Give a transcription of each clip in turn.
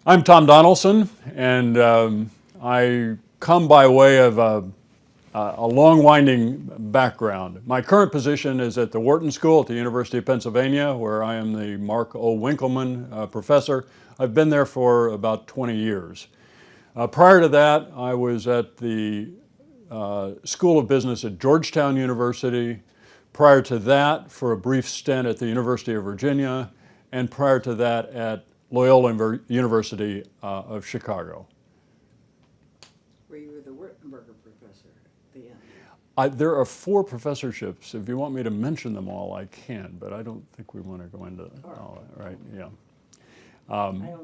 I'm Tom Donaldson, and I come by way of a long winding background. My current position is at the Wharton School at the University of Pennsylvania, where I am the Mark O. Winkelman Professor. I've been there for about 20 years. Prior to that, I was at the School of Business at Georgetown University. Prior to that, for a brief stint at the University of Virginia, and prior to that at Loyola University of Chicago. Where you were the Wharton Professor at the end. There are 4 professorships. If you want me to mention them all, I can, but I don't think we want to go into all that, right? Yeah. I only have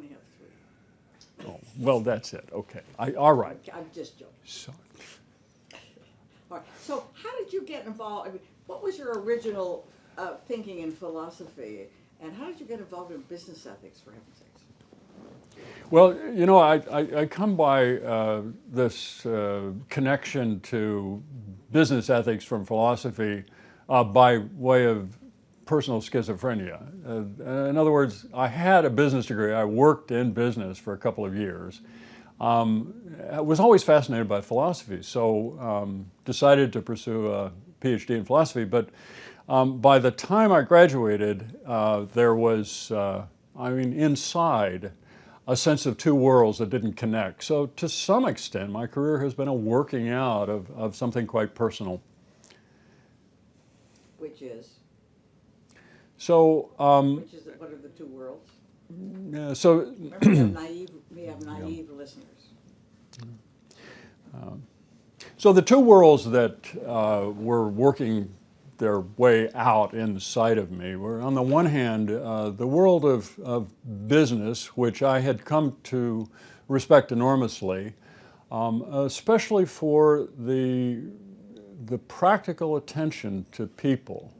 3. Oh, well, that's it. Okay. All right. I'm just joking. So, All right. So how did you get involved? I mean, what was your original thinking in philosophy? And how did you get involved in business ethics, for heaven's sakes? well, you know, I come by this connection to business ethics from philosophy by way of personal schizophrenia. In other words, I had a business degree. I worked in business for a couple of years. I was always fascinated by philosophy, so decided to pursue a Ph.D. in philosophy. But by the time I graduated, there was, inside, a sense of 2 worlds that didn't connect. So to some extent, my career has been a working out of something quite personal. Which is? So, Which is what are the 2 worlds? yeah, so Remember, we have naive listeners. So the 2 worlds that were working their way out inside of me were, on the one hand, the world of business, which I had come to respect enormously, especially for the practical attention to people.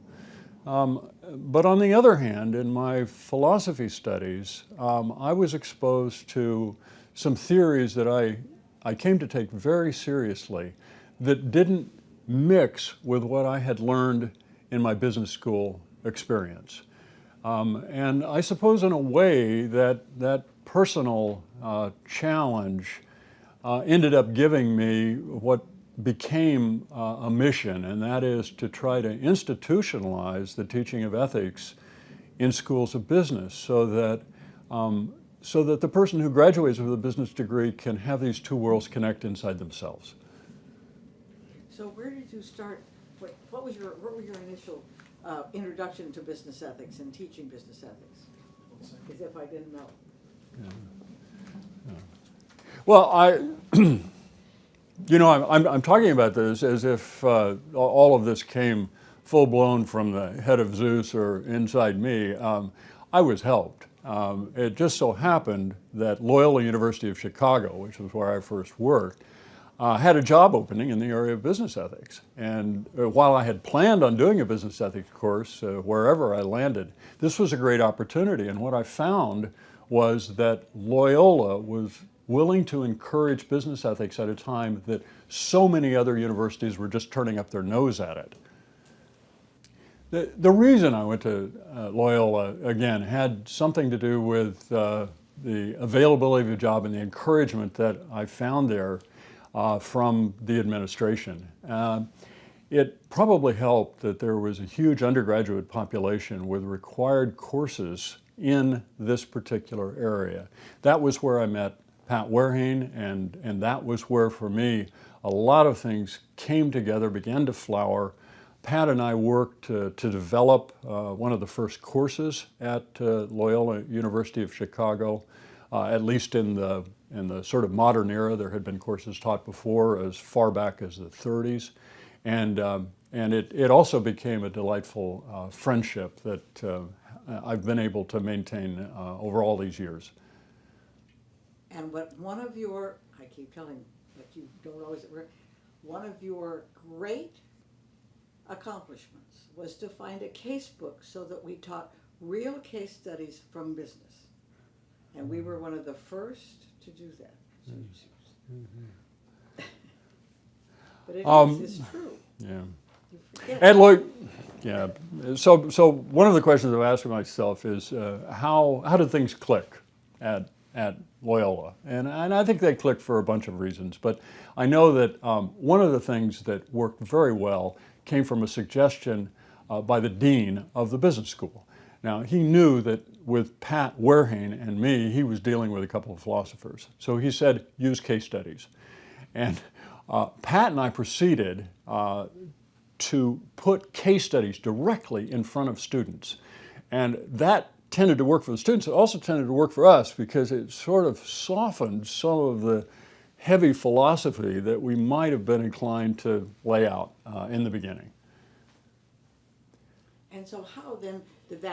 But on the other hand, in my philosophy studies, I was exposed to some theories that I came to take very seriously that didn't mix with what I had learned in my business school experience. And I suppose in a way that personal challenge ended up giving me what became a mission, and that is to try to institutionalize the teaching of ethics in schools of business so that the person who graduates with a business degree can have these 2 worlds connect inside themselves. So where did you start? What were your initial introduction to business ethics and teaching business ethics? As if I didn't know. Yeah. Well, I'm talking about this as if all of this came full blown from the head of Zeus or inside me. I was helped. It just so happened that Loyola University of Chicago, which was where I first worked, had a job opening in the area of business ethics. And while I had planned on doing a business ethics course wherever I landed, this was a great opportunity. And what I found was that Loyola was willing to encourage business ethics at a time that so many other universities were just turning up their nose at it. The reason I went to Loyola, again, had something to do with the availability of a job and the encouragement that I found there from the administration. It probably helped that there was a huge undergraduate population with required courses in this particular area. That was where I met Pat Werhane, and that was where, for me, a lot of things came together, began to flower. Pat and I worked to develop one of the first courses at Loyola University of Chicago, at least in the sort of modern era. There had been courses taught before as far back as the 30s. And it also became a delightful friendship that I've been able to maintain over all these years. And what one of your, I keep telling, but you don't always, one of your great accomplishments was to find a case book so that we taught real case studies from business. And we were one of the first to do that. But it's true. Yeah. You forget. And look, yeah. So one of the questions I've asked myself is how did things click at at Loyola. And I think they clicked for a bunch of reasons. But I know that one of the things that worked very well came from a suggestion by the dean of the business school. Now, he knew that with Pat Werhane and me, he was dealing with a couple of philosophers. So he said, use case studies. And Pat and I proceeded to put case studies directly in front of students. And that tended to work for the students. It also tended to work for us because it sort of softened some of the heavy philosophy that we might have been inclined to lay out in the beginning. And so how then did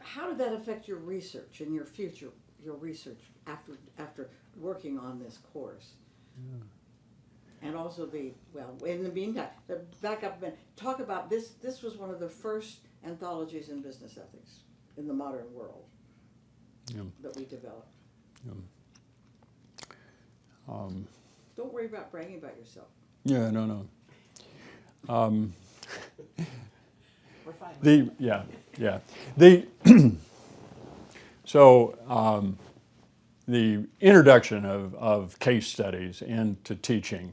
how did that affect your research and your future, your research after working on this course? Yeah. And also in the meantime, back up and talk about this. This was one of the first anthologies in business ethics in the modern world that we developed. Don't worry about bragging about yourself. Yeah, no. We're fine. The introduction of case studies into teaching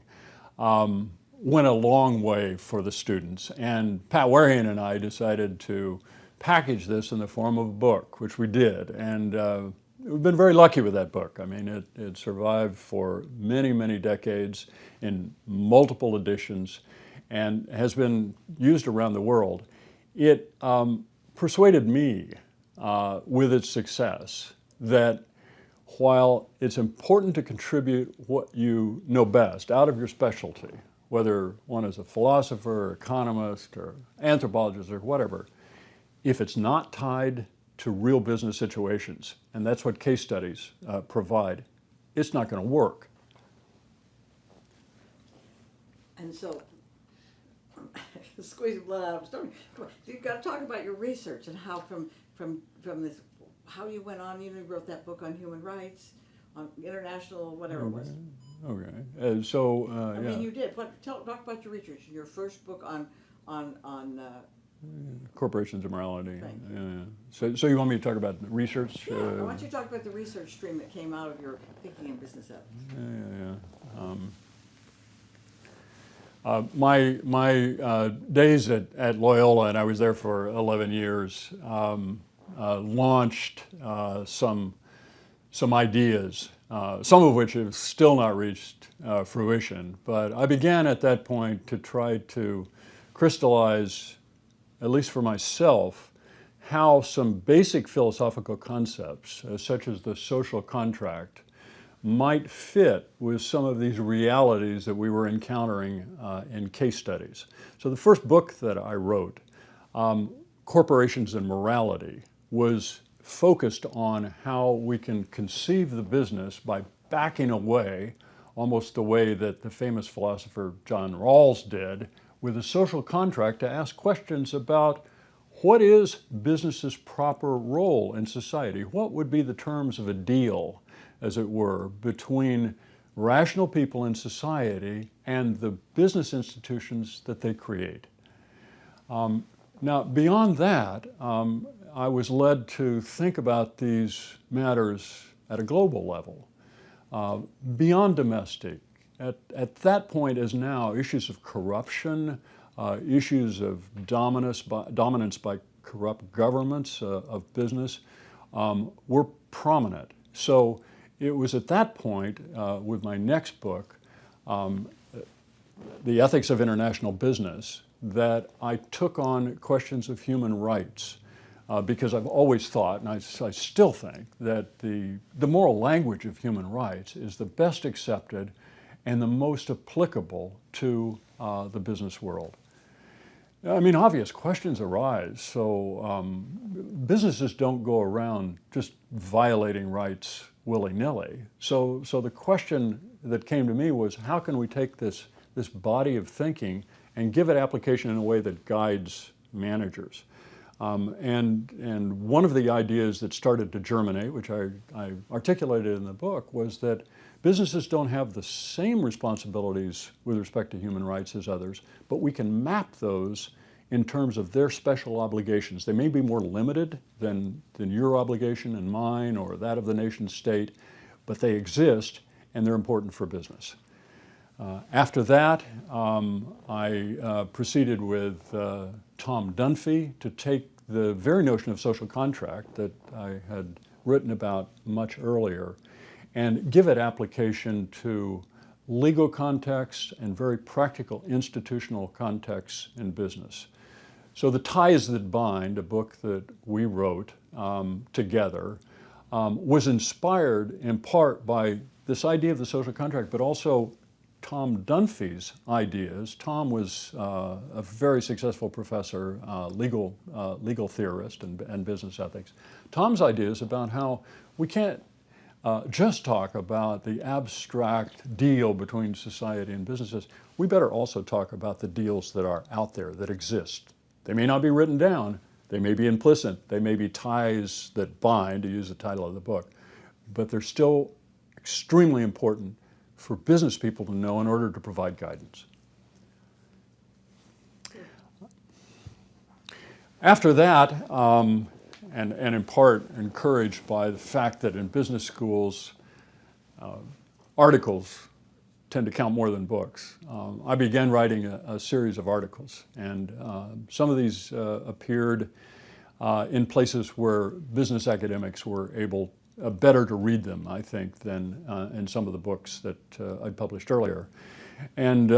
went a long way for the students. And Pat Werhane and I decided to package this in the form of a book, which we did. And we've been very lucky with that book. I mean, it survived for many, many decades in multiple editions and has been used around the world. It persuaded me with its success that while it's important to contribute what you know best out of your specialty, whether one is a philosopher, or economist, or anthropologist, or whatever, if it's not tied to real business situations, and that's what case studies provide, it's not going to work. And so, squeezing blood out of a stone. So you've got to talk about your research and how from this, how you went on. You wrote that book on human rights, on international whatever it was. Okay. I mean, you did. Talk about your research. Your first book on corporations and morality. So you want me to talk about research? Yeah, I want you to talk about the research stream that came out of your thinking in business ethics. My days at Loyola, and I was there for 11 years, launched some ideas, some of which have still not reached fruition. But I began at that point to try to crystallize, at least for myself, how some basic philosophical concepts, such as the social contract, might fit with some of these realities that we were encountering in case studies. So the first book that I wrote, Corporations and Morality, was focused on how we can conceive the business by backing away, almost the way that the famous philosopher John Rawls did, with a social contract to ask questions about what is business's proper role in society? What would be the terms of a deal, as it were, between rational people in society and the business institutions that they create? Now, beyond that, I was led to think about these matters at a global level, beyond domestic. At that point, as now, issues of corruption, issues of dominance by corrupt governments of business were prominent. So it was at that point, with my next book, The Ethics of International Business, that I took on questions of human rights. Because I've always thought, and I still think, that the moral language of human rights is the best accepted and the most applicable to the business world. I mean, obvious questions arise. So businesses don't go around just violating rights willy-nilly. So the question that came to me was, how can we take this body of thinking and give it application in a way that guides managers? And one of the ideas that started to germinate, which I articulated in the book, was that businesses don't have the same responsibilities with respect to human rights as others, but we can map those in terms of their special obligations. They may be more limited than your obligation and mine or that of the nation state, but they exist and they're important for business. After that, I proceeded with Tom Dunphy to take the very notion of social contract that I had written about much earlier and give it application to legal contexts and very practical institutional contexts in business. So The Ties That Bind, a book that we wrote together, was inspired in part by this idea of the social contract, but also Tom Dunphy's ideas. Tom was a very successful professor, legal theorist and business ethics. Tom's ideas about how we can't just talk about the abstract deal between society and businesses. We better also talk about the deals that are out there, that exist. They may not be written down, they may be implicit, they may be ties that bind, to use the title of the book, but they're still extremely important for business people to know in order to provide guidance. After that, and in part encouraged by the fact that in business schools, articles tend to count more than books. I began writing a series of articles, and some of these appeared in places where business academics were able better to read them, I think, than in some of the books that I published earlier. And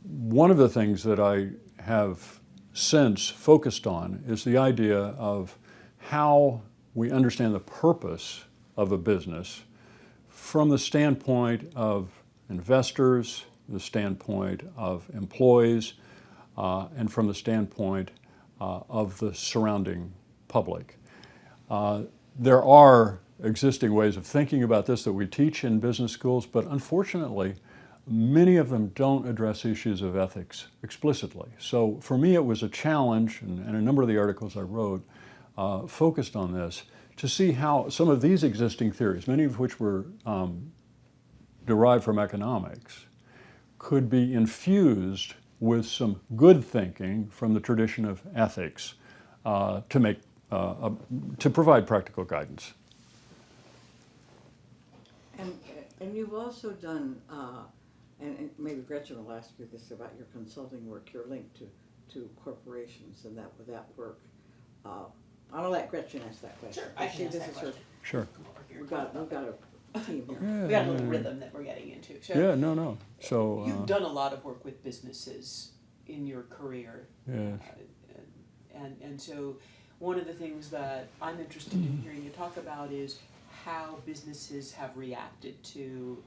one of the things that I have since focused on is the idea of how we understand the purpose of a business from the standpoint of investors, the standpoint of employees, and from the standpoint of the surrounding public. There are existing ways of thinking about this that we teach in business schools, but unfortunately, many of them don't address issues of ethics explicitly. So for me, it was a challenge, and a number of the articles I wrote focused on this, to see how some of these existing theories, many of which were derived from economics, could be infused with some good thinking from the tradition of ethics to provide practical guidance. And you've also done, and maybe Gretchen will ask you this about your consulting work, you're linked to corporations and that work. I'll let Gretchen ask that question. Sure, I can ask that question. Sure. We've got a team here. Yeah, We got a little rhythm that we're getting into. So yeah, no. So you've done a lot of work with businesses in your career. yes. And so one of the things that I'm interested in hearing you talk about is how businesses have reacted to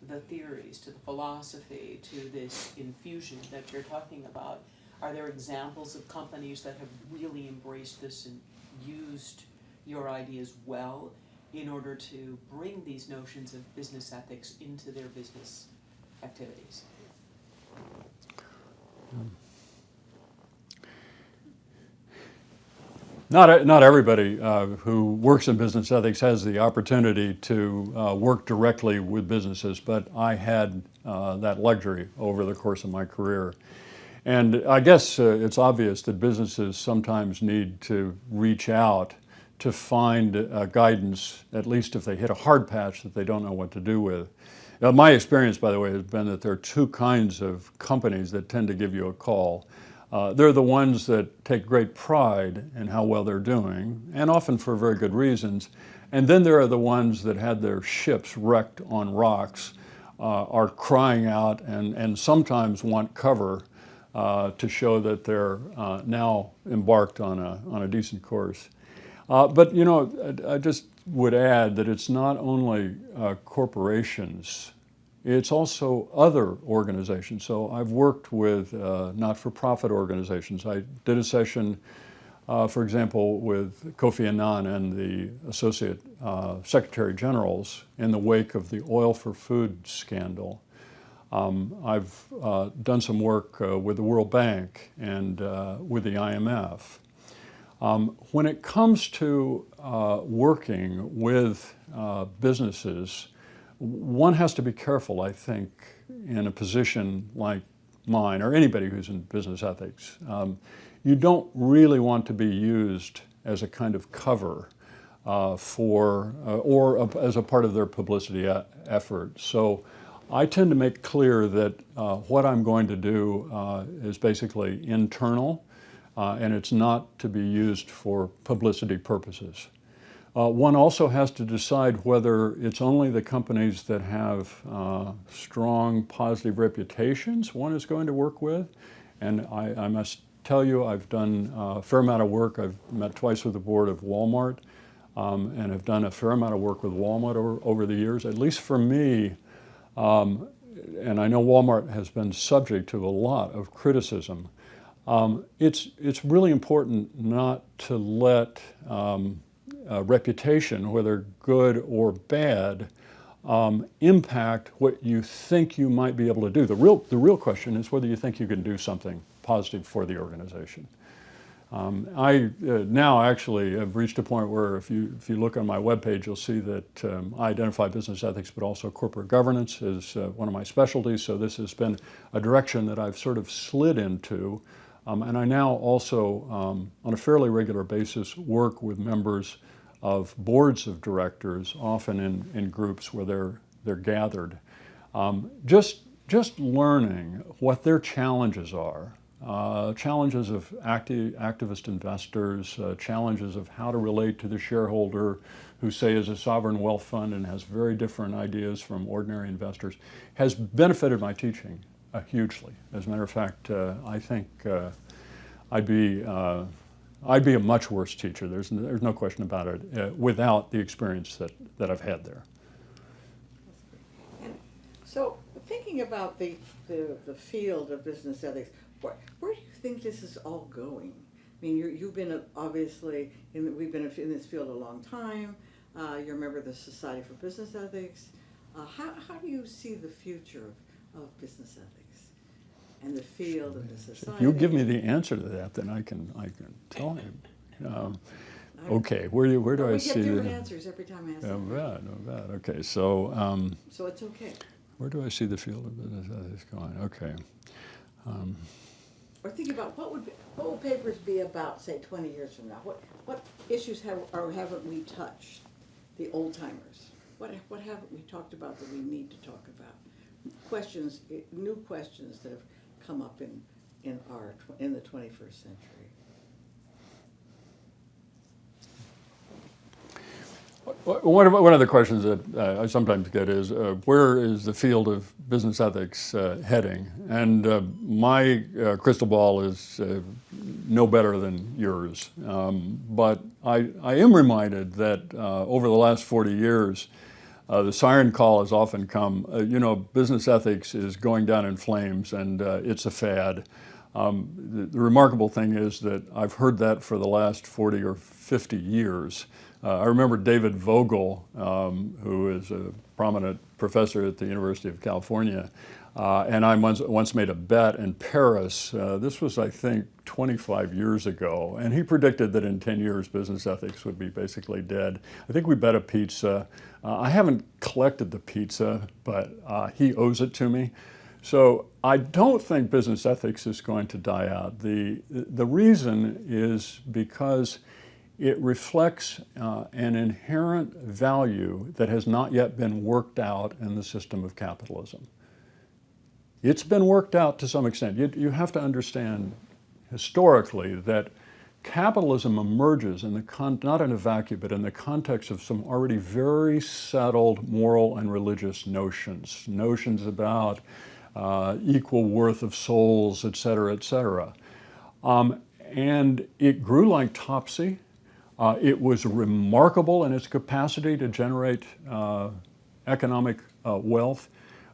the theories, to the philosophy, to this infusion that you're talking about. Are there examples of companies that have really embraced this and used your ideas well in order to bring these notions of business ethics into their business activities? Not everybody who works in business ethics has the opportunity to work directly with businesses, but I had that luxury over the course of my career. And I guess it's obvious that businesses sometimes need to reach out to find guidance, at least if they hit a hard patch that they don't know what to do with. My experience, by the way, has been that there are two kinds of companies that tend to give you a call. They're the ones that take great pride in how well they're doing, and often for very good reasons. And then there are the ones that had their ships wrecked on rocks, are crying out and sometimes want cover to show that they're now embarked on a decent course. But you know, I just would add that it's not only corporations, it's also other organizations. So I've worked with not-for-profit organizations. I did a session, for example, with Kofi Annan and the Associate Secretary Generals in the wake of the oil for food scandal. I've done some work with the World Bank and with the IMF. When it comes to working with businesses, one has to be careful, I think, in a position like mine, or anybody who's in business ethics, you don't really want to be used as a kind of cover as a part of their publicity effort. So I tend to make clear that what I'm going to do is basically internal, and it's not to be used for publicity purposes. One also has to decide whether it's only the companies that have strong positive reputations one is going to work with. And I must tell you, I've done a fair amount of work. I've met twice with the board of Walmart, and have done a fair amount of work with Walmart over the years. At least for me, and I know Walmart has been subject to a lot of criticism, it's really important not to let reputation, whether good or bad, impact what you think you might be able to do. The real question is whether you think you can do something positive for the organization. I now actually have reached a point where if you look on my webpage, you'll see that I identify business ethics, but also corporate governance as one of my specialties. So this has been a direction that I've sort of slid into. And I now also, on a fairly regular basis, work with members of boards of directors, often in groups where they're gathered. Just learning what their challenges are. Challenges of activist investors, challenges of how to relate to the shareholder who, say, is a sovereign wealth fund and has very different ideas from ordinary investors, has benefited my teaching hugely. As a matter of fact, I think I'd be a much worse teacher. There's no question about it without the experience that I've had there. And so, thinking about the field of business ethics, where do you think this is all going? I mean, you've been obviously we've been in this field a long time. You're a member of the Society for Business Ethics. How do you see the future of business ethics and the field of the society? If you give me the answer to that, then I can tell you. Okay, where do I see? We get different answers every time I ask. No bad. Okay, so. So it's okay. Where do I see the field of business ethics going? Okay. Or think about what would papers be about, say, 20 years from now? What issues haven't we touched? The old timers. What haven't we talked about that we need to talk about? Questions, new questions that have come up in the 21st century. One of the questions that I sometimes get is, where is the field of business ethics heading? And my crystal ball is no better than yours. But I am reminded that over the last 40 years, the siren call has often come, business ethics is going down in flames and it's a fad. The remarkable thing is that I've heard that for the last 40 or 50 years. I remember David Vogel, who is a prominent professor at the University of California, and I once made a bet in Paris. This was, I think, 25 years ago, and he predicted that in 10 years business ethics would be basically dead. I think we bet a pizza. I haven't collected the pizza, but he owes it to me. So I don't think business ethics is going to die out. The reason is because it reflects an inherent value that has not yet been worked out in the system of capitalism. It's been worked out to some extent. You have to understand historically that capitalism emerges in not in a vacuum, but in the context of some already very settled moral and religious notions about equal worth of souls, et cetera, et cetera. And it grew like topsy. It was remarkable in its capacity to generate economic wealth.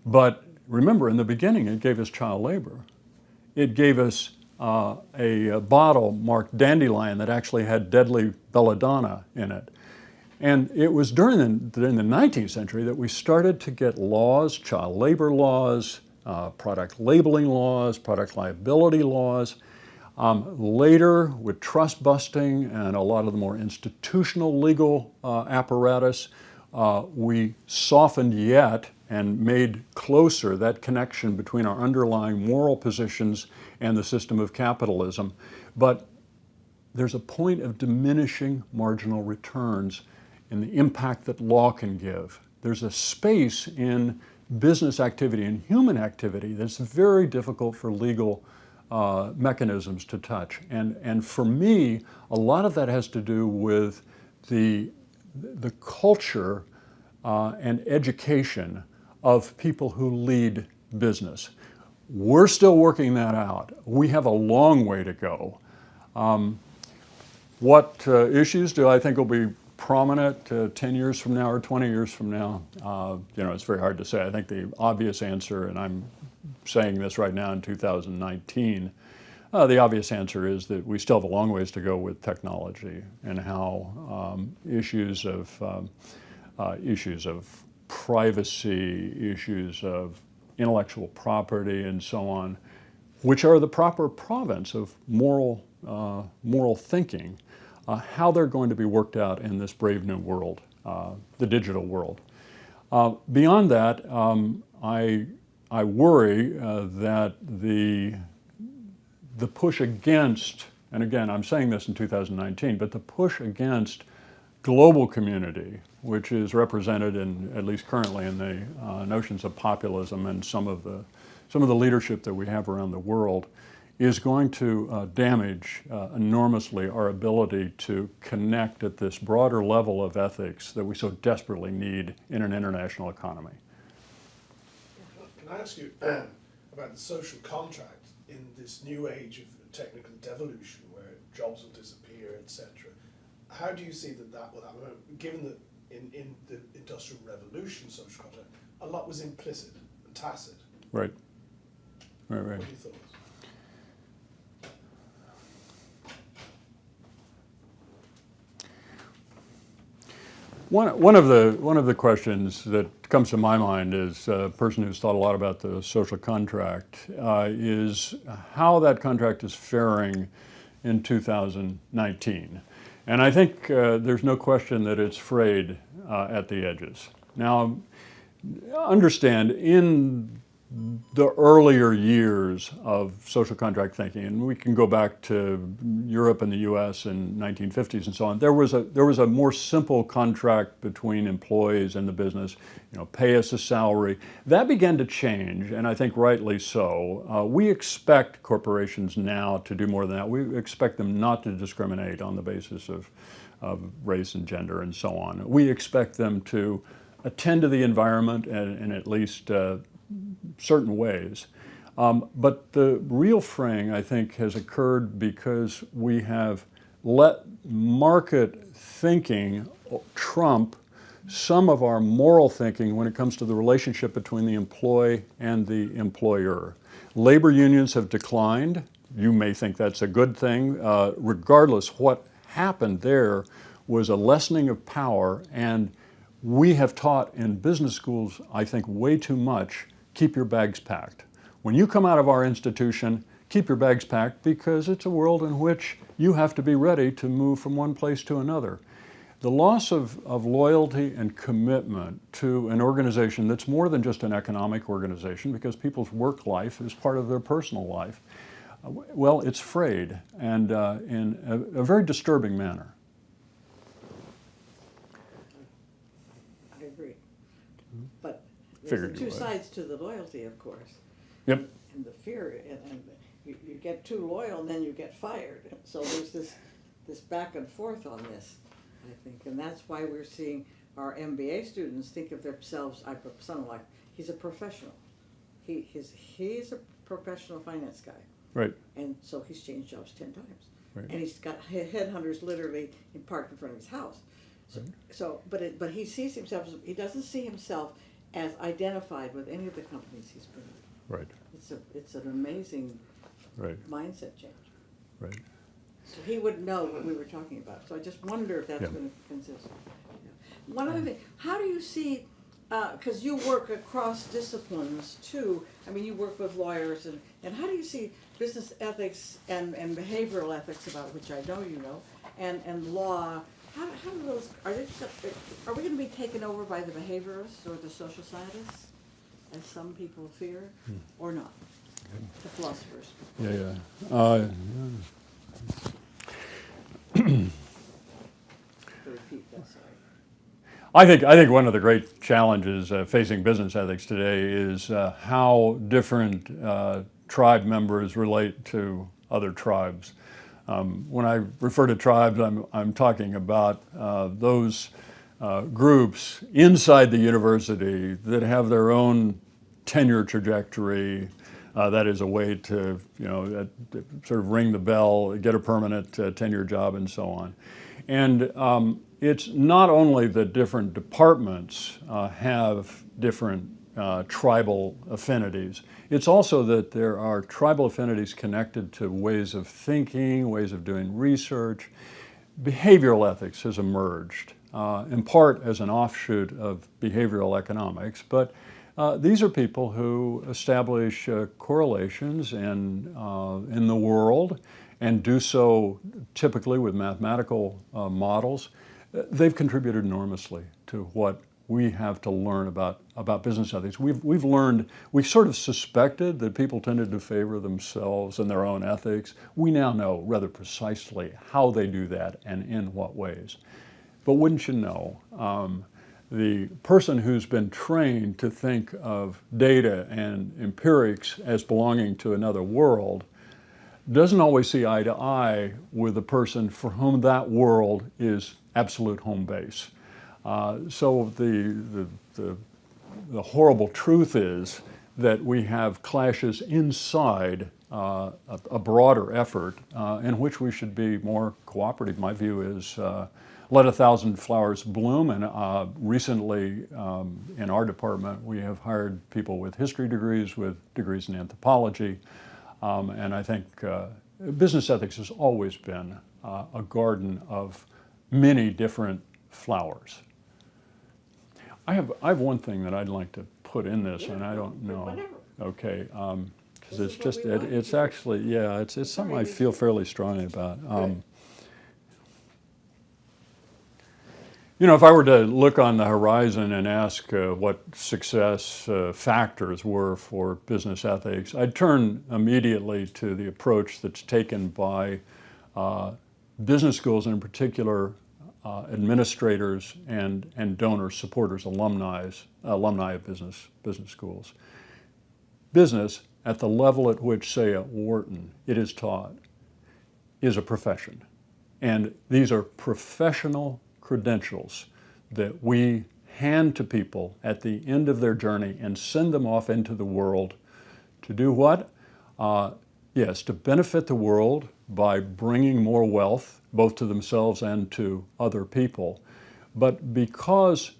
But remember, in the beginning, it gave us child labor. It gave us a bottle marked dandelion that actually had deadly belladonna in it. And it was during the 19th century that we started to get laws, child labor laws, product labeling laws, product liability laws. Later, with trust busting and a lot of the more institutional legal apparatus, we softened yet and made closer that connection between our underlying moral positions and the system of capitalism. But there's a point of diminishing marginal returns in the impact that law can give. There's a space in business activity and human activity that's very difficult for legal mechanisms to touch. And for me, a lot of that has to do with the culture and education of people who lead business. We're still working that out. We have a long way to go. What issues do I think will be prominent 10 years from now or 20 years from now? It's very hard to say. I think the obvious answer, and I'm saying this right now in 2019, the obvious answer is that we still have a long ways to go with technology and how issues of privacy, issues of intellectual property, and so on, which are the proper province of moral thinking, how they're going to be worked out in this brave new world, the digital world. Beyond that, I worry that the push against, and again, I'm saying this in 2019, but the push against global community, which is represented in, at least currently, in the notions of populism and some of the leadership that we have around the world, is going to damage enormously our ability to connect at this broader level of ethics that we so desperately need in an international economy. Can I ask you about the social contract in this new age of technical devolution where jobs will disappear, etc.? How do you see that will happen? Given that in the Industrial Revolution social contract, a lot was implicit and tacit. Right. What are your thoughts? One of the questions that comes to my mind as a person who's thought a lot about the social contract is how that contract is faring in 2019. And I think there's no question that it's frayed at the edges. Now, understand, in the earlier years of social contract thinking, and we can go back to Europe and the US in 1950s and so on, there was a more simple contract between employees and the business, pay us a salary. That began to change, and I think rightly so. We expect corporations now to do more than that. We expect them not to discriminate on the basis of race and gender and so on. We expect them to attend to the environment in at least certain ways. But the real fraying, I think, has occurred because we have let market thinking trump some of our moral thinking when it comes to the relationship between the employee and the employer. Labor unions have declined. You may think that's a good thing. Regardless, what happened there was a lessening of power, and we have taught in business schools, I think, way too much, keep your bags packed. When you come out of our institution, keep your bags packed, because it's a world in which you have to be ready to move from one place to another. The loss of loyalty and commitment to an organization that's more than just an economic organization, because people's work life is part of their personal life, well, it's frayed, and in a very disturbing manner. I agree. But there's two sides to the loyalty, of course. Yep. And the fear, and you get too loyal and then you get fired. So there's this back and forth on this, I think. And that's why we're seeing our MBA students think of themselves, I put something like, he's a professional. He's a professional finance guy. Right. And so he's changed jobs 10 times. Right. And he's got headhunters literally parked in front of his house. So, right. but he sees himself, he doesn't see himself as identified with any of the companies he's been with. Right. It's an amazing right. mindset change. Right. So he would know what we were talking about. So I just wonder if that's going to consist. Yeah. One other thing, how do you see, because you work across disciplines too, I mean you work with lawyers, and how do you see business ethics and behavioral ethics, about which I know you know, and law How do those, are we gonna be taken over by the behaviorists or the social scientists, as some people fear, or not? The philosophers. Yeah. To repeat that, sorry. I think one of the great challenges facing business ethics today is how different tribe members relate to other tribes. When I refer to tribes, I'm talking about those groups inside the university that have their own tenure trajectory. That is a way to, sort of ring the bell, get a permanent tenure job, and so on. And it's not only that different departments have different tribal affinities, it's also that there are tribal affinities connected to ways of thinking, ways of doing research. Behavioral ethics has emerged, in part as an offshoot of behavioral economics, but these are people who establish correlations in the world and do so typically with mathematical models. They've contributed enormously to what we have to learn about business ethics. We've learned, we sort of suspected that people tended to favor themselves and their own ethics. We now know rather precisely how they do that and in what ways. But wouldn't you know, the person who's been trained to think of data and empirics as belonging to another world doesn't always see eye to eye with the person for whom that world is absolute home base. So the horrible truth is that we have clashes inside a broader effort in which we should be more cooperative. My view is let 1,000 flowers bloom, and recently in our department we have hired people with history degrees, with degrees in anthropology, and I think business ethics has always been a garden of many different flowers. I have one thing that I'd like to put in this, and I don't know. Whatever. Okay, because This it's is just what we want. it's actually, yeah, it's something I feel fairly strongly about. If I were to look on the horizon and ask what success factors were for business ethics, I'd turn immediately to the approach that's taken by business schools, and in particular administrators and donors, supporters, alumni of business schools. Business, at the level at which, say, at Wharton, it is taught, is a profession. And these are professional credentials that we hand to people at the end of their journey and send them off into the world to do what? Yes, to benefit the world by bringing more wealth, both to themselves and to other people. But because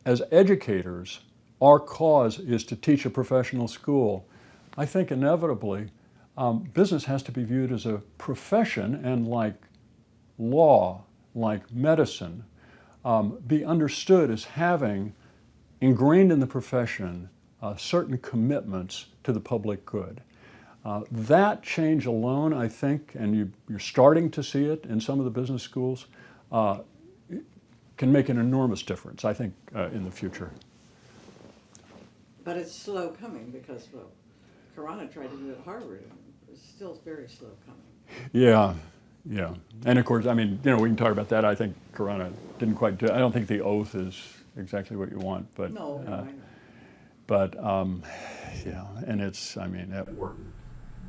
as educators, our cause is to teach a professional school, I think inevitably business has to be viewed as a profession, and like law, like medicine, be understood as having ingrained in the profession certain commitments to the public good. That change alone, I think, and you're starting to see it in some of the business schools, can make an enormous difference, I think, in the future. But it's slow coming because, well, Karana tried to do it at Harvard, and it's still very slow coming. Yeah. And of course, I mean, we can talk about that. I think Karana didn't quite do it. I don't think the oath is exactly what you want, but No, I know. but yeah, and it's, I mean, at work,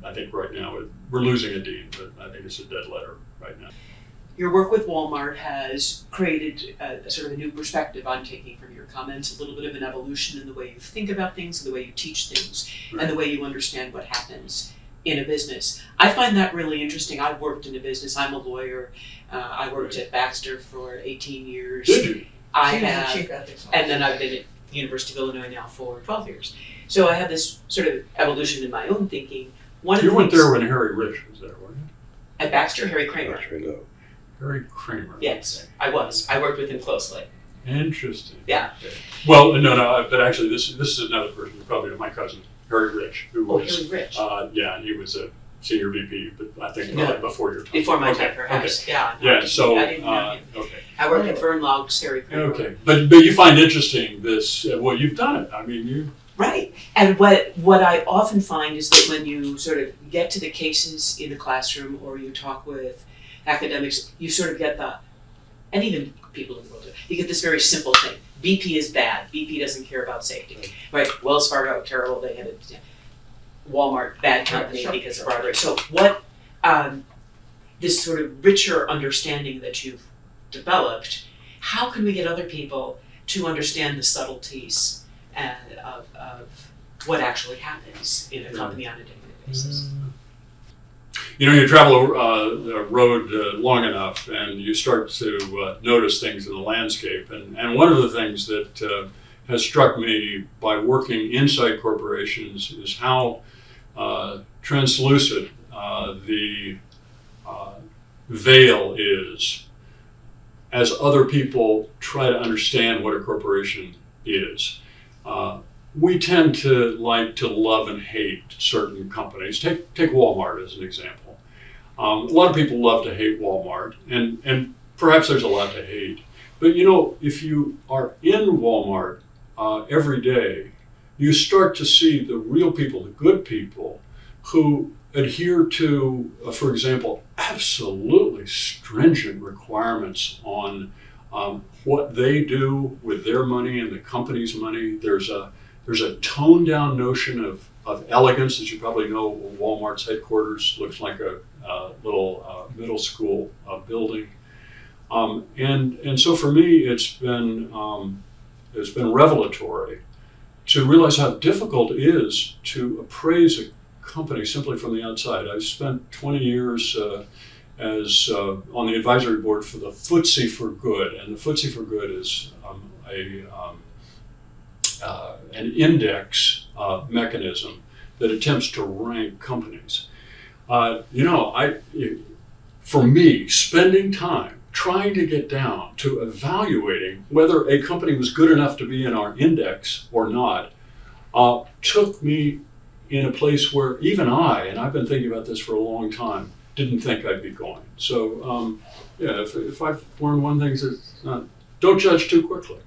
I think right now we're losing a dean, but I think it's a dead letter right now. Your work with Walmart has created a sort of a new perspective I'm taking from your comments, a little bit of an evolution in the way you think about things, the way you teach things, Right. and the way you understand what happens in a business. I find that really interesting. I've worked in a business. I'm a lawyer. I worked at Baxter for 18 years. Did you? I She was the have, chief ethics and then officer. I've been at the University of Illinois now for 12 years. So I have this sort of evolution in my own thinking. One of You the weren't things there when Harry Rich was there, were you? at Baxter, Harry Kramer. Harry Kramer. Yes, I was. I worked with him closely. Interesting. Yeah. Okay. Well, no, but actually, this is another person, probably my cousin, Harry Rich, who Oh, was. Harry Rich. Yeah, he was a senior VP, but I think No. probably before your time. Before my Okay, time, perhaps, okay. yeah. Yeah, so, I didn't know him. okay. I worked at Fernlog, Sherry Kramer. Okay, but you find interesting this, well, you've done it. I mean, you, Right, and what I often find is that when you sort of get to the cases in the classroom or you talk with academics, you sort of get and even people in the world, you get this very simple thing. BP is bad, BP doesn't care about safety, right? Wells Fargo, terrible, they had it. Walmart, bad company because of bribery. So what, this sort of richer understanding that you've developed, how can we get other people to understand the subtleties of what actually happens in a company on a daily basis? you know, you travel the road long enough and you start to notice things in the landscape. And one of the things that has struck me by working inside corporations is how translucent the veil is as other people try to understand what a corporation is. We tend to like to love and hate certain companies. Take Walmart as an example. A lot of people love to hate Walmart, and perhaps there's a lot to hate. But you know, if you are in Walmart every day, you start to see the real people, the good people, who adhere to, for example, absolutely stringent requirements on what they do with their money and the company's money. There's a toned down notion of elegance. As you probably know, Walmart's headquarters looks like a little middle school building. And so for me, it's been revelatory to realize how difficult it is to appraise a company simply from the outside. I spent 20 years as on the advisory board for the FTSE for Good, and the FTSE for Good is an index mechanism that attempts to rank companies. For me, spending time trying to get down to evaluating whether a company was good enough to be in our index or not took me in a place where even and I've been thinking about this for a long time, didn't think I'd be going. So, if I've learned one thing, it's don't judge too quickly.